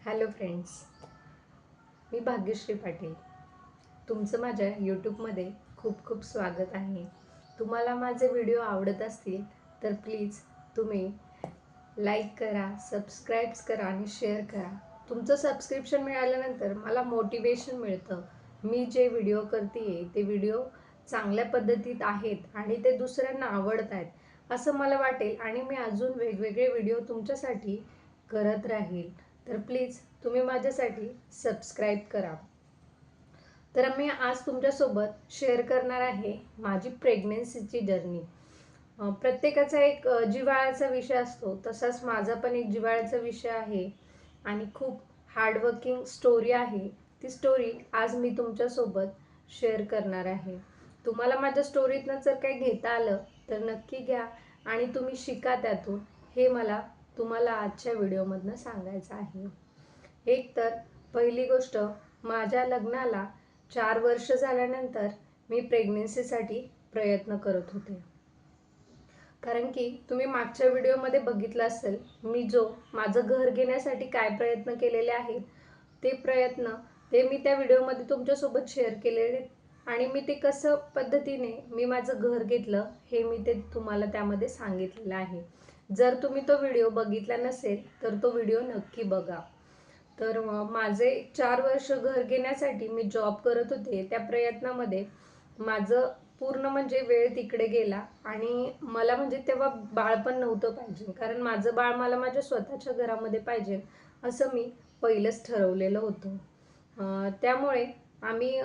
Hello friends, मी भाग्यश्री पाटील. तुमचं माझ्या यूट्यूबमध्ये खूप खूप स्वागत आहे. तुम्हाला माझे व्हिडिओ आवडत असतील तर प्लीज तुम्ही लाईक करा, सबस्क्राईब करा आणि शेअर करा. तुमचं सबस्क्रिप्शन मिळाल्यानंतर मला मोटिवेशन मिळतं. मी जे व्हिडिओ करते ते व्हिडिओ चांगल्या पद्धतीत आहेत आणि ते दुसऱ्यांना आवडत आहेत असं मला वाटेल आणि मी अजून वेगवेगळे व्हिडिओ तुमच्यासाठी करत राहील. तर प्लीज तुम्ही माझ्यासाठी सबस्क्राईब करा. तर मी आज तुमच्यासोबत शेअर करणार आहे माझी प्रेग्नेन्सीची जर्नी. प्रत्येकाचा एक जिव्हाळ्याचा विषय असतो, तसाच माझा पण एक जिव्हाळ्याचा विषय आहे आणि खूप हार्डवर्किंग स्टोरी आहे. ती स्टोरी आज मी तुमच्यासोबत शेअर करणार आहे. तुम्हाला माझ्या स्टोरीतनं जर काही घेता आलं तर नक्की घ्या आणि तुम्ही शिका त्यातून, हे मला तुम्हाला आजच्या व्हिडिओमधनं सांगायचं आहे. एक तर पहिली गोष्ट, माझ्या लग्नाला 4 वर्ष झाल्यानंतर मी प्रेग्नेन्सीसाठी प्रयत्न करत होते. कारण की तुम्ही मागच्या व्हिडिओमध्ये बघितलं असेल, मी माझं घर घेण्यासाठी काय प्रयत्न केलेले आहेत ते प्रयत्न मी त्या व्हिडिओमध्ये तुमच्यासोबत शेअर केलेले आणि मी ते कसं पद्धतीने मी माझं घर घेतलं हे मी ते तुम्हाला त्यामध्ये सांगितलेलं आहे. जर तुम्ही तो व्हिडिओ बघितला नसेल तर तो व्हिडिओ नक्की बघा. तर माझे 4 वर्ष घर घेण्यासाठी मी जॉब करत होते. त्या प्रयत्नामध्ये माझं पूर्ण म्हणजे वेळ तिकडे गेला आणि मला म्हणजे तेव्हा बाळ पण नव्हतं पाहिजे, कारण माझं बाळ मला माझ्या स्वतःच्या घरामध्ये पाहिजे असं मी पहिलंच ठरवलेलं होतं. त्यामुळे आम्ही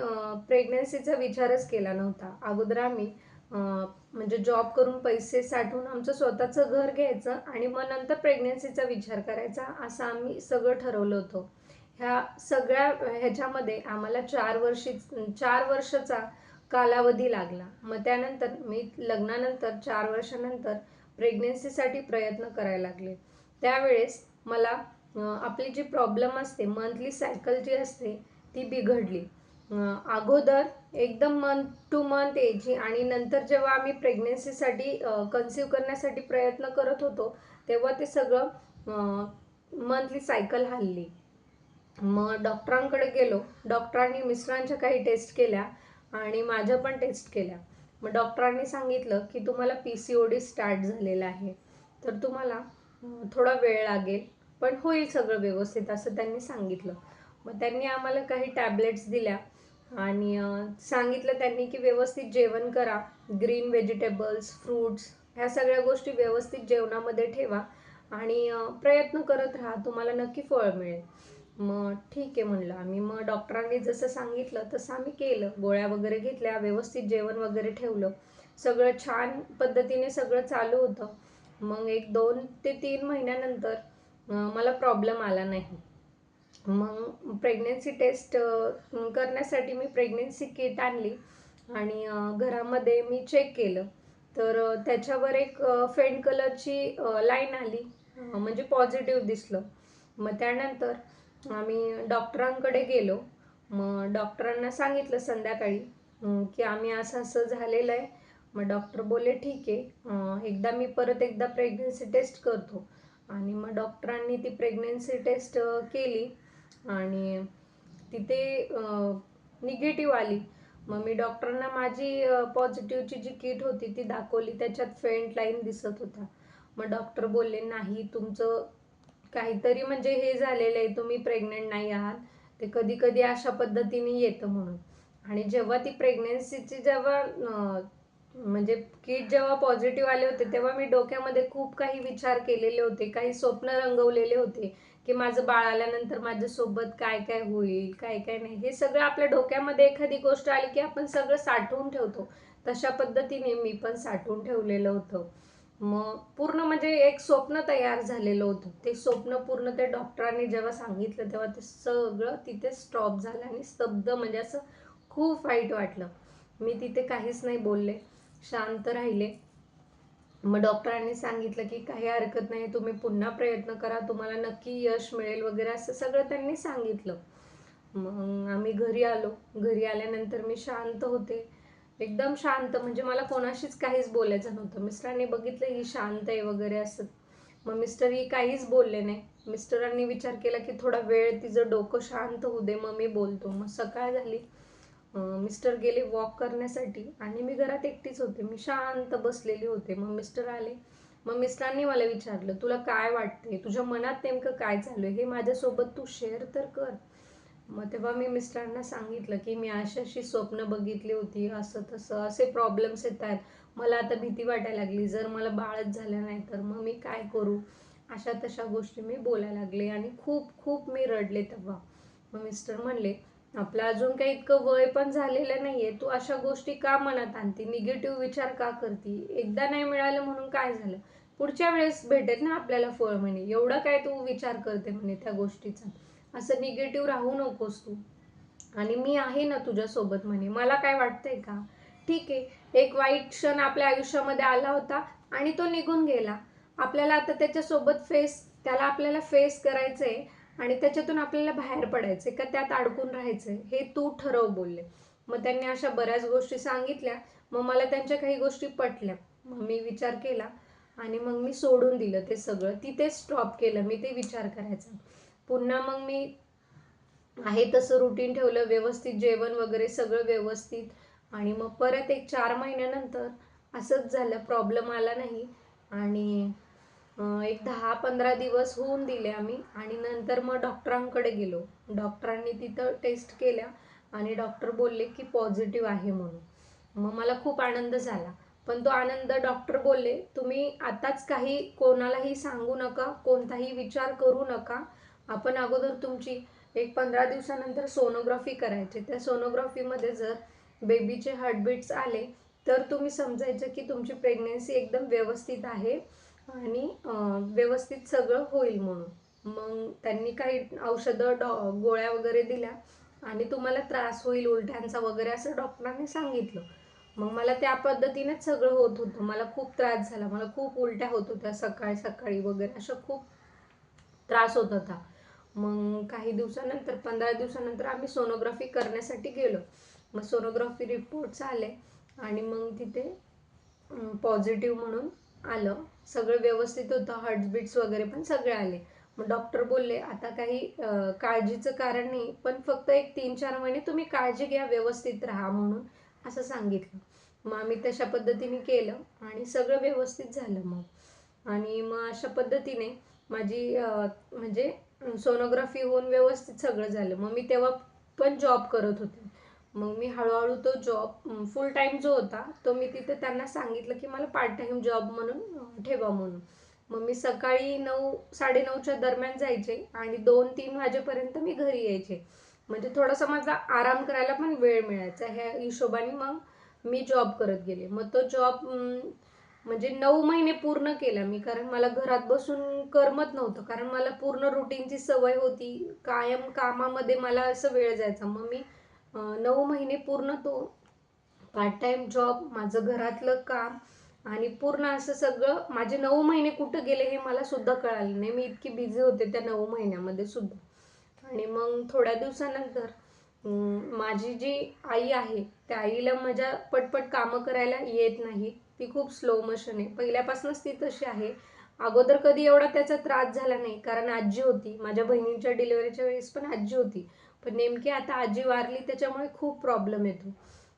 प्रेग्नन्सीचा विचारच केला नव्हता. अगोदर आम्ही म्हणजे जॉब करून पैसे साठवून आमचं स्वतःचं घर घ्यायचं आणि मग नंतर प्रेग्नन्सीचा विचार करायचा असं आम्ही सगळं ठरवलं होतं. ह्या सगळ्या ह्याच्यामध्ये आम्हाला 4 वर्षाचा कालावधी लागला. मग त्यानंतर मी लग्नानंतर 4 वर्षानंतर प्रेग्नन्सीसाठी प्रयत्न करायला लागले. त्यावेळेस मला आपली जी प्रॉब्लेम असते, मंथली सायकल जी असते ती बिघडली. अगोदर एकदम मंथ टू मंथ यायची आणि नंतर जेव्हा आम्ही प्रेग्नन्सीसाठी कन्सीव्ह करण्यासाठी प्रयत्न करत होतो तेव्हा ते सगळं मंथली सायकल हल्ली. मग डॉक्टरांकडे गेलो. डॉक्टरांनी मिस्टरांच्या काही टेस्ट केल्या आणि माझ्या पण टेस्ट केल्या. मग डॉक्टरांनी सांगितलं की तुम्हाला PCOD स्टार्ट झालेला आहे, तर तुम्हाला थोडा वेळ लागेल, पण होईल सगळं व्यवस्थित असं त्यांनी सांगितलं. मग त्यांनी आम्हाला काही टॅबलेट्स दिल्या आणि सांगितलं त्यांनी की व्यवस्थित जेवण करा, ग्रीन व्हेजिटेबल्स, फ्रूट्स ह्या सगळ्या गोष्टी व्यवस्थित जेवणामध्ये ठेवा आणि प्रयत्न करत राहा, तुम्हाला नक्की फळ मिळेल. मग ठीक आहे म्हणलं आम्ही. मग डॉक्टरांनी जसं सांगितलं तसं आम्ही केलं. गोळ्या वगैरे घेतल्या, व्यवस्थित जेवण वगैरे ठेवलं, सगळं छान पद्धतीने सगळं चालू होतं. मग एक 2 ते 3 महिन्यानंतर मला प्रॉब्लेम आला नाही. मग प्रेग्नन्सी टेस्ट करण्यासाठी मी प्रेग्नन्सी किट आणली आणि घरामध्ये मी चेक केलं. तर त्याच्यावर एक फेंट कलरची लाईन आली, म्हणजे पॉझिटिव्ह दिसलं. मग त्यानंतर आम्ही डॉक्टरांकडे गेलो. मग डॉक्टरांना सांगितलं संध्याकाळी की आम्ही असं असं झालेलं आहे. मग डॉक्टर बोलले ठीक आहे, एकदा प्रेग्नन्सी टेस्ट करतो. आणि मग डॉक्टरांनी ती प्रेग्नन्सी टेस्ट केली आणि तिथे निगेटिव्ह आली. मग मी डॉक्टरांना माझी पॉझिटिव्हची जी किट होती ती दाखवली, त्याच्यात फेंट लाईन दिसत होता. मग डॉक्टर बोलले नाही, तुमचं काहीतरी म्हणजे हे झालेलं आहे, तुम्ही प्रेग्नंट नाही आहात, ते कधी कधी अशा पद्धतीने येतं म्हणून. आणि जेव्हा ती प्रेग्नन्सीची म्हणजे किट जेव्हा पॉझिटिव्ह आले होते तेव्हा मी डोक्यामध्ये खूप काही विचार केलेले होते, काही स्वप्न रंगवलेले होते की माझं बाळ आल्यानंतर माझ्यासोबत काय काय होईल, काय काय नाही. हे सगळं आपल्या डोक्यामध्ये एखादी गोष्ट आली की आपण सगळं साठवून ठेवतो, तशा पद्धतीने मी पण साठवून ठेवलेलं होतं. मग पूर्ण म्हणजे एक स्वप्न तयार झालेलं होतं. ते स्वप्न पूर्ण त्या डॉक्टरांनी जेव्हा सांगितलं तेव्हा ते सगळं तिथे स्टॉप झालं आणि स्तब्ध, म्हणजे असं खूप वाईट वाटलं. मी तिथे काहीच नाही बोलले, शांत राहिले. मग डॉक्टरांनी सांगितलं की काही हरकत नाही, तुम्ही पुन्हा प्रयत्न करा, तुम्हाला नक्की यश मिळेल वगैरे असं सगळं त्यांनी सांगितलं. मग आम्ही घरी आलो. घरी आल्यानंतर मी शांत होते, एकदम शांत, म्हणजे मला कोणाशीच काहीच बोलायचं नव्हतं. मिस्टरांनी बघितलं ही शांत आहे वगैरे असं. मग मिस्टर ही काहीच बोलले नाही. मिस्टरांनी विचार केला की थोडा वेळ तिचं डोकं शांत होऊ दे, मग मी बोलतो. मग सकाळ झाली, मिस्टर गेले वॉक करण्यासाठी आणि मी घरात एकटीच होते. मी शांत बसलेली होते. मग मिस्टर आले. मग मिस्टरांनी मला विचारलं, तुला काय वाटतंय, तुझ्या मनात नेमकं काय चालू आहे, हे माझ्यासोबत तू शेअर तर कर. मग तेव्हा मी मिस्टरांना सांगितलं की मी अशी स्वप्न बघितली होती, असं तसं असे प्रॉब्लेम्स येत आहेत, मला आता भीती वाटायला लागली, जर मला बाळच झालं नाही तर मग मी काय करू, अशा तशा गोष्टी मी बोलायला लागले आणि खूप खूप मी रडले तेव्हा. मग मिस्टर म्हणले, आपलं अजून काही इतकं वय पण झालेलं नाहीये, तू अशा गोष्टी का मनात आणते, निगेटिव्ह विचार का करते, एकदा नाही मिळालं म्हणून काय झालं, पुढच्या वेळेस भेटेल ना आपल्याला फळ म्हणे, एवढा काय तू विचार करते म्हणे त्या गोष्टीचा, असं निगेटिव्ह राहू नकोस तू, आणि मी आहे ना तुझ्यासोबत म्हणे, मला काय वाटतंय का, ठीक आहे, एक वाईट क्षण आपल्या आयुष्यामध्ये आला होता आणि तो निघून गेला, आपल्याला आता त्याच्यासोबत त्याला आपल्याला फेस करायचंय आणि त्याच्यातून आपल्याला बाहेर पडायचंय का त्यात अडकून राहायचंय, हे तू ठरव बोलले. मग त्यांनी अशा बऱ्याच गोष्टी सांगितल्या. मग मला त्यांच्या काही गोष्टी पटल्या. मग मी विचार केला आणि मग मी सोडून दिलं ते सगळं, तिथे स्टॉप केलं मी ते विचार करायचं. पुन्हा मग मी आहे तसं रुटीन ठेवलं, व्यवस्थित जेवण वगैरे सगळं व्यवस्थित. आणि मग परत एक 4 महिन्यानंतर असंच झालं, प्रॉब्लेम आला नाही. आणि एक 10-15 दिवस होऊन दिले आम्ही आणि नंतर मग डॉक्टरांकडे गेलो. डॉक्टरांनी तिथं टेस्ट केल्या आणि डॉक्टर बोलले की पॉझिटिव्ह आहे म्हणून. मग मला खूप आनंद झाला. पण तो आनंद, डॉक्टर बोलले, तुम्ही आताच काही कोणालाही सांगू नका, कोणताही विचार करू नका. आपण अगोदर तुमची एक 15 दिवसानंतर सोनोग्राफी करायची. त्या सोनोग्राफीमध्ये जर बेबीचे हार्टबीट्स आले तर तुम्ही समजायचं की तुमची प्रेग्नन्सी एकदम व्यवस्थित आहे आणि व्यवस्थित सगळं होईल म्हणून. मग त्यांनी काही औषधं गोळ्या वगैरे दिल्या आणि तुम्हाला त्रास होईल उलट्यांचा वगैरे असं डॉक्टरांनी सांगितलं. मग मला त्या पद्धतीनेच सगळं होत होतं. मला खूप त्रास झाला, मला खूप उलट्या होत होत्या सकाळी सकाळी वगैरे, असं खूप त्रास होत होता. मग काही दिवसानंतर 15 दिवसानंतर आम्ही सोनोग्राफी करण्यासाठी गेलो. मग सोनोग्राफी रिपोर्ट्स आले आणि मग तिथे पॉझिटिव्ह म्हणून आलं. सगळं व्यवस्थित होतं, हार्टबीट्स वगैरे पण सगळे आले. मग डॉक्टर बोलले, आता काही काळजीचं कारण नाही, पण फक्त एक 3-4 महिने तुम्ही काळजी घ्या, व्यवस्थित राहा म्हणून असं सांगितलं. मग आम्ही तशा पद्धतीने केलं आणि सगळं व्यवस्थित झालं मग. आणि मग अशा पद्धतीने माझी म्हणजे सोनोग्राफी होऊन व्यवस्थित सगळं झालं. मग मी तेव्हा पण जॉब करत होते. मग मी हळूहळू तो जॉब फुल टाईम जो होता तो मी तिथे त्यांना सांगितलं की मला पार्ट टाईम जॉब म्हणून ठेवा म्हणून. मग मी सकाळी 9-9:30च्या दरम्यान जायचे आणि 2-3 वाजेपर्यंत मी घरी यायचे. म्हणजे थोडासा माझा आराम करायला पण वेळ मिळायचा. ह्या हिशोबाने मग मी जॉब करत गेले. मग तो जॉब म्हणजे 9 महिने पूर्ण केला मी, कारण मला घरात बसून करमत नव्हतं, कारण मला पूर्ण रुटीनची सवय होती, कायम कामामध्ये मला असं वेळ जायचा. मग मी 9 महिने पूर्ण तो पार्ट टाइम जॉब, माझं घरातलं काम आणि पूर्ण असं सगळं, माझे 9 महिने कुठं गेले हे मला सुद्धा कळालं नाही. मी इतकी बिझी होते त्या 9 महिन्यामध्ये सुद्धा. आणि मग थोड्या दिवसानंतर माझी जी आई आहे त्या आईला माझ्या पटपट कामं करायला येत नाही, ती खूप स्लो मोशन आहे, पहिल्यापासूनच ती तशी आहे. अगोदर कधी एवढा त्याचा त्रास झाला नाही, कारण आजी होती. माझ्या बहिणींच्या डिलिव्हरीच्या वेळेस पण आजी होती, पण नेमकी आता आजी वारली त्याच्यामुळे खूप प्रॉब्लेम येतो.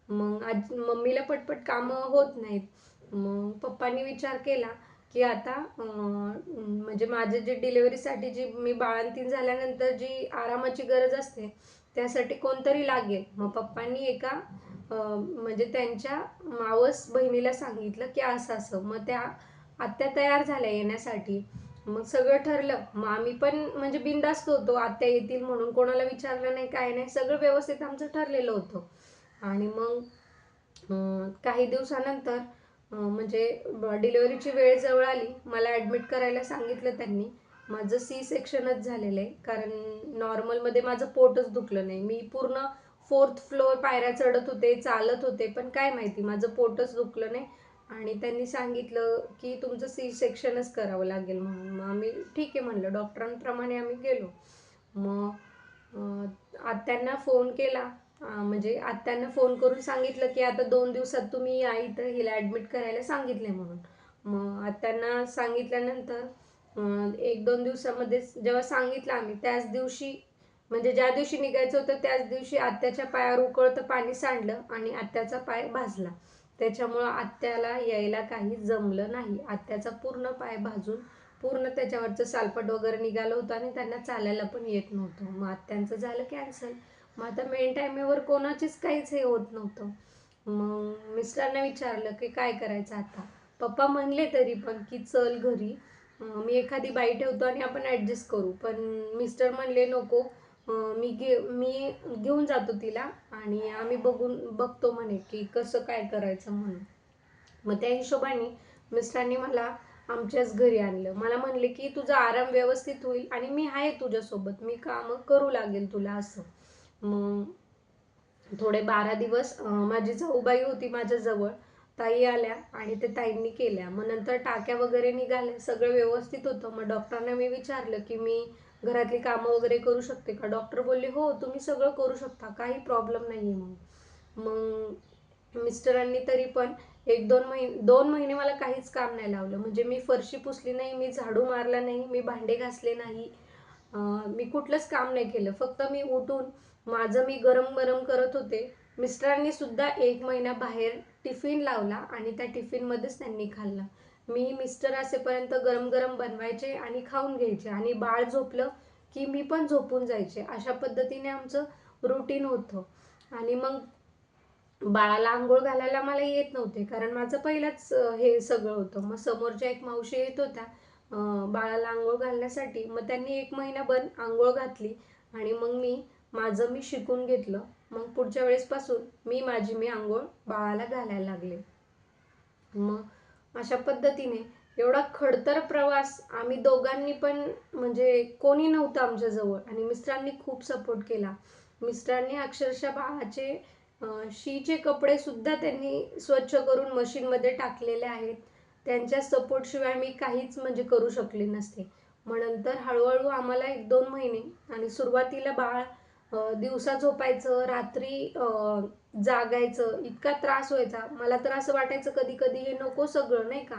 मग मम्मीला पटपट कामं होत नाहीत. मग पप्पांनी विचार केला की आता म्हणजे माझे जे डिलिव्हरीसाठी जी मी बाळंतीण झाल्यानंतर जी आरामाची गरज असते त्यासाठी कोणतरी लागेल. मग पप्पांनी एका म्हणजे त्यांच्या मावस बहिणीला सांगितलं की असं असं. मग त्या आत्या तयार झाल्या येण्यासाठी. मग सगळं ठरलं. मग आम्ही पण म्हणजे बिनधास्त होतो, आत्या येतील म्हणून, कोणाला विचारलं नाही, काय नाही, सगळं व्यवस्थित आमचं ठरलेलं होतं. आणि मग काही दिवसानंतर म्हणजे डिलिव्हरीची वेळ जवळ आली, मला ॲडमिट करायला सांगितलं त्यांनी. माझं सी सेक्शनच झालेलं आहे, कारण नॉर्मलमध्ये माझं पोटच दुखलं नाही. मी पूर्ण 4th फ्लोअर पायऱ्या चढत होते, चालत होते, पण काय माहिती माझं पोटच दुखलं नाही. आणि त्यांनी सांगितलं की तुमचं सी सेक्शनच करावं लागेल म्हणून. मग आम्ही ठीक आहे म्हणलं, डॉक्टरांप्रमाणे आम्ही गेलो. मग आत्यांना फोन केला, म्हणजे आत्यांना फोन करून सांगितलं की आता 2 दिवसात तुम्ही या इथं, हिला ॲडमिट करायला सांगितले म्हणून. मग आत्यांना सांगितल्यानंतर 1-2 दिवसामध्ये जेव्हा सांगितलं आम्ही त्याच दिवशी, म्हणजे ज्या दिवशी निघायचं होतं त्याच दिवशी आत्याच्या पायावर उकळतं पाणी सांडलं आणि आत्याचा पाय भाजला. त्याच्यामुळं आत्याला यायला काही जमलं नाही. आत्याचा पूर्ण पाय भाजून पूर्ण त्याच्यावरचं सालपट वगैरे निघालं होतं आणि त्यांना चालायला पण येत नव्हतं. मग आत्यांचं झालं कॅन्सल. मग आता मेन टायमेवर कोणाचीच काहीच हे होत नव्हतं. मग मिस्टरांना विचारलं की काय करायचं आता. पप्पा म्हणले तरी पण की चल घरी, मी एखादी बाई ठेवतो आणि आपण ॲडजस्ट करू. पण मिस्टर म्हणले नको, मी घेऊन जातो तिला आणि आम्ही बघतो म्हणे की कसं काय करायचं म्हणून. मग त्या हिशोबाने मिस्टरांनी मला आमच्याच घरी आणलं. मला म्हणले की तुझा आराम व्यवस्थित होईल आणि मी आहे तुझ्यासोबत, मी कामं करू लागेल तुला असं. मग थोडे 12 दिवस माझी जाऊबाई होती माझ्याजवळ, ताई आल्या आणि ते ताईंनी केल्या. मग नंतर टाक्या वगैरे निघाल्या, सगळं व्यवस्थित होतं. मग डॉक्टरांना मी विचारलं की मी घरातली कामं वगैरे करू शकते का. डॉक्टर बोलले हो तुम्ही सगळं करू शकता, काही प्रॉब्लेम नाही आहे. मग मिस्टरांनी तरी पण 2 महिने मला काहीच काम नाही लावलं. म्हणजे मी फरशी पुसली नाही, मी झाडू मारला नाही, मी भांडे घासले नाही, मी कुठलंच काम नाही केलं. फक्त मी उठून माझं मी गरम गरम करत होते. मिस्टरांनी सुद्धा 1 महिना बाहेर टिफिन लावला आणि त्या टिफिनमध्येच त्यांनी खाल्लं. मी मिस्टर असेपर्यंत गरम गरम बनवायचे आणि खाऊन घ्यायचे आणि बाळ झोपलं की मी पण झोपून जायचे. अशा पद्धतीने आमचं रुटीन होतं. आणि मग बाळाला अंघोळ घालायला मला येत नव्हते, कारण माझं पहिलंच हे सगळं होतं. मग समोरच्या एक मावशी येत होत्या बाळाला अंघोळ घालण्यासाठी. मग त्यांनी 1 महिनाभर अंघोळ घातली आणि मग माझं मी शिकून घेतलं. मग पुढच्या वेळेसपासून मी अंघोळ बाळाला घालायला लागले. मग अशा पद्धतीने एवढा खडतर प्रवास आम्ही दोघांनी पण, म्हणजे कोणी नव्हतं आमच्याजवळ आणि मिस्टरांनी खूप सपोर्ट केला. मिस्टरांनी अक्षरशः बाळाचे शीचे कपडे सुद्धा त्यांनी स्वच्छ करून मशीनमध्ये टाकलेले आहेत. त्यांच्या सपोर्टशिवाय मी काहीच म्हणजे करू शकले नसते. मग नंतर हळूहळू आम्हाला 1-2 महिने, आणि सुरुवातीला बाळ दिवसा झोपायचं, रात्री जागायचं, इतका त्रास व्हायचा. मला तर असं वाटायचं कधी कधी हे नको सगळं, नाही का,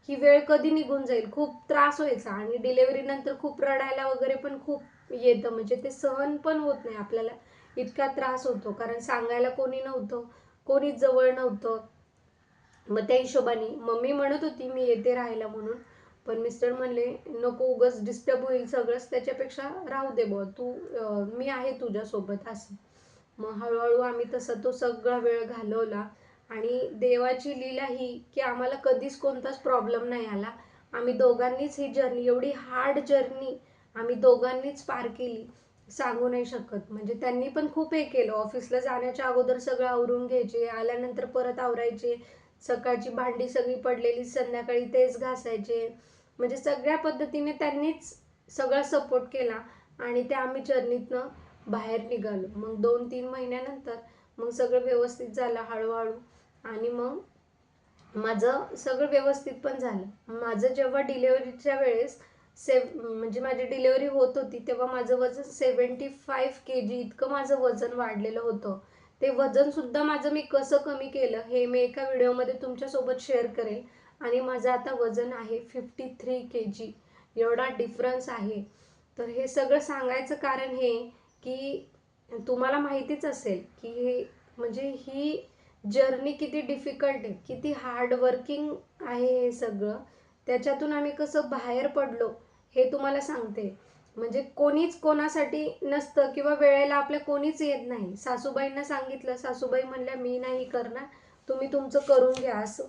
ही वेळ कधी निघून जाईल. खूप त्रास व्हायचा आणि डिलेव्हरी नंतर खूप रडायला वगैरे पण खूप येतं, म्हणजे ते सहन पण होत नाही आपल्याला, इतका त्रास होतो. कारण सांगायला कोणी नव्हतं, कोणीच जवळ नव्हतं. मग त्या हिशोबाने मम्मी म्हणत होती मी येते राहायला म्हणून, पण मिस्टर म्हणले नको, उगाच डिस्टर्ब होईल सगळंच, त्याच्यापेक्षा राहू दे बुवा तू, मी आहे तुझ्यासोबत असं. मग हळूहळू आम्ही तसा तो सगळा वेळ घालवला आणि देवाची लीला ही की आम्हाला कधीच कोणताच प्रॉब्लेम नाही आला. आम्ही दोघांनीच ही जर्नी, एवढी हार्ड जर्नी आम्ही दोघांनीच पार केली, सांगू नाही शकत. म्हणजे त्यांनी पण खूप हे केलं. ऑफिसला जाण्याच्या अगोदर सगळं आवरून घ्यायचे, आल्यानंतर परत आवरायचे, सकाळची भांडी सगळी पडलेली संध्याकाळी तेच घासायचे. म्हणजे सगळ्या पद्धतीने त्यांनीच सगळा सपोर्ट केला आणि त्या आम्ही जर्नीतनं बाहेर निघालो. मग 2-3 महिन्यानंतर मग सगळं व्यवस्थित झालं हळूहळू. आणि मग माझं सगळं व्यवस्थित पण झालं. माझं जेव्हा डिलेवरीच्या वेळेस म्हणजे माझी डिलेवरी होत होती तेव्हा माझं वजन 75 kg इतकं माझं वजन वाढलेलं होतं. ते वजन सुद्धा माझं मी कसं कमी केलं हे मी एका व्हिडिओमध्ये तुमच्यासोबत शेअर करेल. आणि माझं आता वजन आहे 53 kg, एवढा डिफरन्स आहे. तर हे सगळं सांगायचं कारण हे की तुम्हाला माहितीच असेल की म्हणजे ही जर्नी किती डिफिकल्ट आहे, किती हार्ड वर्किंग आहे हे सगळं. त्याच्यातून आम्ही कसं बाहेर पडलो हे तुम्हाला सांगते. म्हणजे कोणीच कोणासाठी नसतं किंवा वेळेला आपल्या कोणीच येत नाही. सासूबाईंना सांगितलं, सासूबाई म्हणल्या मी नाही करणार, तुम्ही तुमचं करून घ्या, असं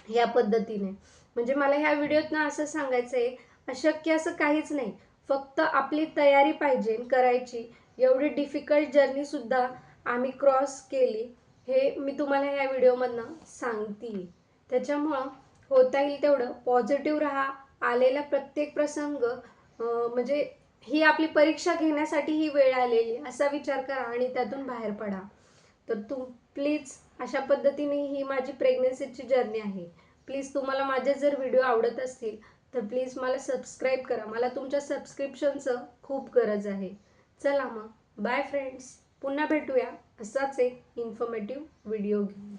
ह्या पद्धतीने. म्हणजे मला ह्या व्हिडिओत ना असं सांगायचं आहे, अशक्य असं काहीच नाही, फक्त आपली तयारी पाहिजे करायची. एवढी डिफिकल्ट जर्नी सुद्धा आम्ही क्रॉस केली, हे मी तुम्हाला ह्या व्हिडिओमधनं सांगते. त्याच्यामुळं होता येईल तेवढं पॉझिटिव्ह राहा. आलेला प्रत्येक प्रसंग म्हणजे ही आपली परीक्षा घेण्यासाठी ही वेळ आलेली असा विचार करा आणि त्यातून बाहेर पडा. तर प्लीज अशा पद्धतीने ही माझी प्रेग्नन्सीची जर्नी आहे. प्लीज तुम्हाला माझे जर व्हिडिओ आवडत असतील तर प्लीज मला सबस्क्राईब करा. मला तुमच्या सबस्क्रिप्शनचं खूप गरज आहे. चला मग बाय फ्रेंड्स, पुन्हा भेटूया असाच एक इन्फॉर्मेटिव्ह व्हिडिओ घेऊन.